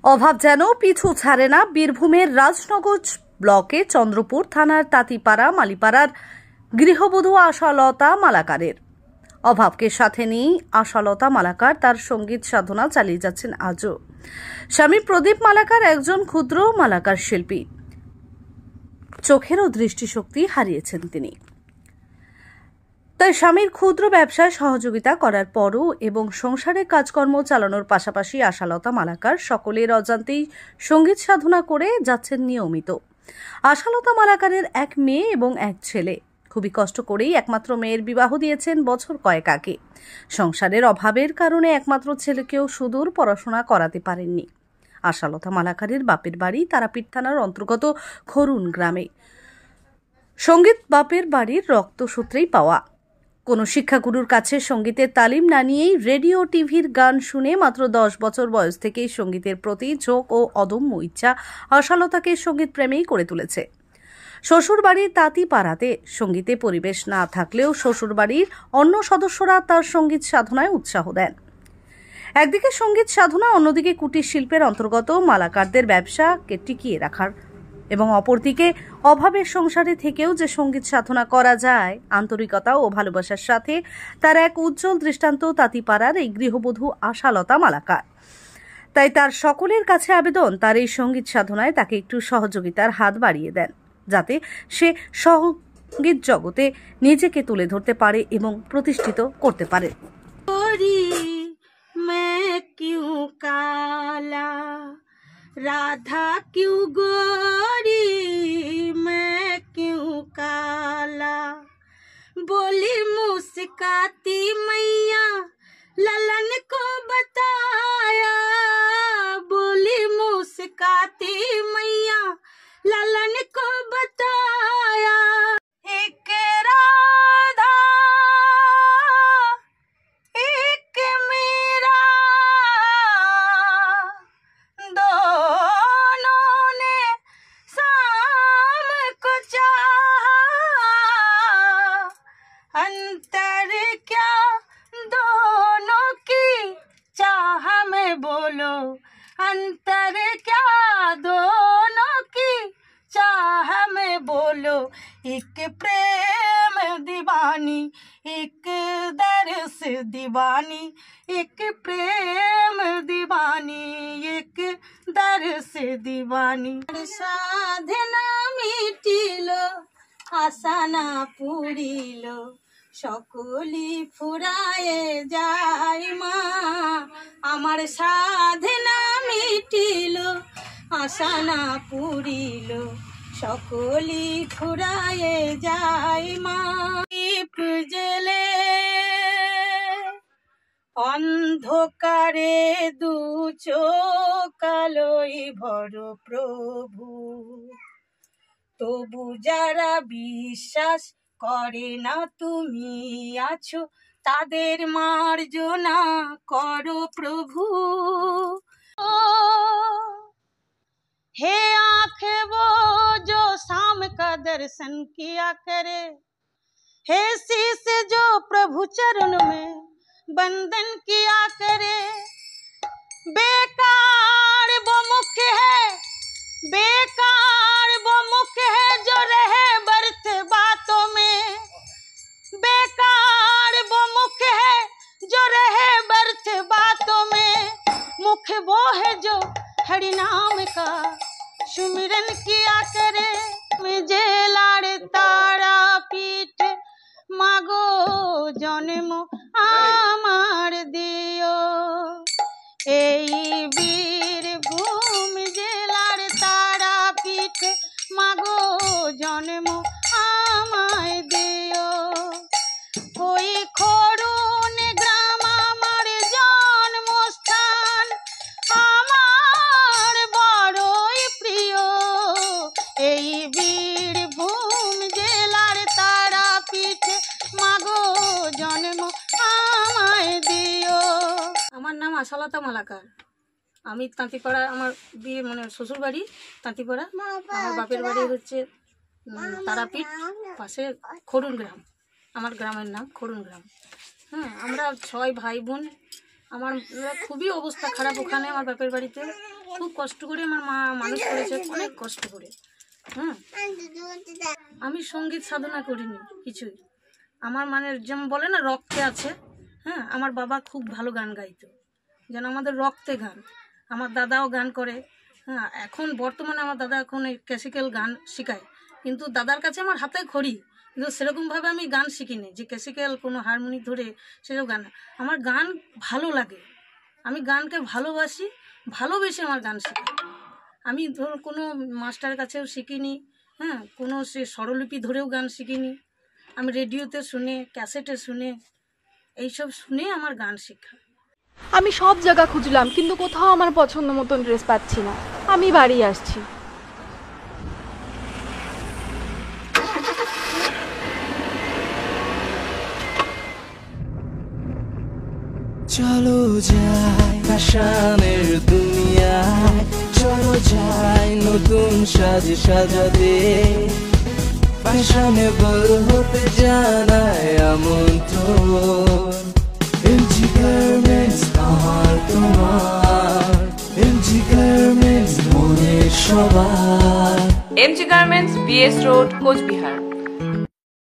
অভাব যেন পিছু ছাড়ে না বীরভূমের রাজনগর ব্লকে চন্দ্রপুর থানার তাঁতিপাড়া মালিপাড়ার গৃহবধূ আশালতা মালাকারের। অভাবকে সাথে নিয়েই আশালতা মালাকার তার সঙ্গীত সাধনা চালিয়ে যাচ্ছেন আজও। স্বামী প্রদীপ মালাকার একজন ক্ষুদ্র মালাকার শিল্পী। চোখেরও দৃষ্টিশক্তি হারিয়েছেন তিনি। তাই স্বামীর ক্ষুদ্র ব্যবসায় সহযোগিতা করার পরও এবং সংসারের কাজকর্ম চালানোর পাশাপাশি আশালতা মালাকার সকলের অজান্তেই সঙ্গীত সাধনা করে যাচ্ছেন নিয়মিত। আশালতা মালাকারের এক মেয়ে এবং এক ছেলে। খুবই কষ্ট করেই একমাত্র মেয়ের বিবাহ দিয়েছেন বছর কয়েক আগে। সংসারের অভাবের কারণে একমাত্র ছেলেকেও সুদূর পড়াশোনা করাতে পারেননি। আশালতা মালাকারের বাপের বাড়ি তারাপীঠ থানার অন্তর্গত খরুন গ্রামে। সঙ্গীত বাপের বাড়ির রক্তসূত্রেই পাওয়া। কোনো শিক্ষাগুরুর কাছে সঙ্গীতের তালিম না নিয়েই রেডিও টিভির গান শুনে মাত্র 10 বছর বয়স থেকেই সঙ্গীতের প্রতি ঝোঁক ও অদম্য ইচ্ছা আশালতাকে সঙ্গীত প্রেমেই করে তুলেছে। শ্বশুরবাড়ির তাঁতিপাড়াতে সঙ্গীতে পরিবেশ না থাকলেও শ্বশুরবাড়ির অন্য সদস্যরা তার সঙ্গীত সাধনায় উৎসাহ দেন। একদিকে সঙ্গীত সাধনা, অন্যদিকে কুটির শিল্পের অন্তর্গত মালাকারদের ব্যবসাকে টিকিয়ে রাখার এবং অপরদিকে অভাবের সংসারে থেকেও যে সঙ্গীত সাধনা করা যায় আন্তরিকতা ও ভালোবাসার সাথে, তার এক উজ্জ্বল দৃষ্টান্ত তাঁতিপাড়ার এই গৃহবধূ আশালতা মালাকার। তাই তার সকলের কাছে আবেদন, তার এই সঙ্গীত সাধনায় তাকে একটু সহযোগিতার হাত বাড়িয়ে দেন, যাতে সে সঙ্গীত জগতে নিজেকে তুলে ধরতে পারে এবং প্রতিষ্ঠিত করতে পারে। राधा क्यों गोरी मैं क्यों काला, बोली मुस्काती मैया ललन को बताया, बोली मुस्काती मैया ललन को बताया। एक राधा एक मेरा, दोनों ने शाम को चाहा, अंतर क्या दोनों की चाह में बोलो, अंतर क्या दोनों की चाह में बोलो। एक प्रेम दीवानी एक दर्श दीवानी, एक प्रेम दीवानी एक दर्श दीवानी। साधना मिटिलो आशा ना पुरिलो, সকলি ফুরায়ে যায় মা আমার সাধনা মিটিলো আশা না পুরিলো, সকলি ফুরায়ে যায় মা। দীপ জেলে অন্ধকারে দু চোখ আলোয় ভর প্রভু, তবু যারা বিশ্বাস করে না তুমি আছো তাদের মার্জনা করো প্রভু। हे आंखें वो जो शाम का दर्शन किया करे, हे शीश जो प्रभु चरण में बंदन किया करे। बेकार वो मुख है, बेकार वो मुख है जो रहे व्यर्थ बातों में, बेकार वो मुख है जो रहे व्यर्थ बातों में। मुख वो है जो हरि नाम का सुमिरन किया करे। मुझे लाड़ तारा पीठ मागो जन्म आमार दियो, এই বীরভূম জেলার তারাপীঠ মাগো জন্ম আমায় দিও। ওই খরুন গ্রাম আমার জন্মস্থান, আমার বড়ই প্রিয়, এই বীরভূম জেলার তারাপীঠ মাগো জন্ম আমায় দিও। আমার নাম আশালতা মালাকার। আমি তাঁতিপাড়া, আমার বিয়ে মানে শ্বশুর বাড়ি তাঁতিপাড়া, আমার বাপের বাড়ি হচ্ছে তারাপীঠ, পাশে খরুন গ্রাম। আমার গ্রামের নাম খরুন গ্রাম। হ্যাঁ, আমরা 6 ভাই বোন আমার খুবই অবস্থা খারাপ ওখানে। আমার বাপের বাড়িতে খুব কষ্ট করে আমার মা মানুষ করেছে, অনেক কষ্ট করে। আমি সঙ্গীত সাধনা করিনি কিছুই। আমার মানে যেমন বলে না রক্তে আছে। আমার বাবা খুব ভালো গান গাইতো, যেন আমাদের রক্তে গান। আমার দাদাও গান করে। এখন বর্তমানে আমার দাদা এখন ক্লাসিক্যাল গান শেখায়, কিন্তু দাদার কাছে আমার হাতে খড়ি, কিন্তু সেরকমভাবে আমি গান শিখিনি যে ক্লাসিক্যাল কোনো হারমোনি ধরে সেসব গান। আমার গান ভালো লাগে, আমি গানকে ভালোবাসি, ভালোবেসে আমার গান শিখি। আমি ধর কোনো মাস্টারের কাছেও শিখিনি, কোনো সে স্বরলিপি ধরেও গান শিখিনি। আমি রেডিওতে শুনে, ক্যাসেটে শুনে, এইসব শুনে আমার গান শেখা। আমি সব জায়গা খুঁজলাম, কিন্তু কোথাও আমার পছন্দ মতন ড্রেস পাচ্ছি না। আমি বাড়ি আসছি। চলো যাই ফ্যাশনের দুনিয়ায়, চলো যাই নতুন সাজে সাজাতে, ফ্যাশনেবল হতে জানায় আমন্ত্রণ। এমজি গার্মেন্টস আমার তোমার, এমজি গার্মেন্টস মনের সবার। MG garments, BS road, Cooch Behar.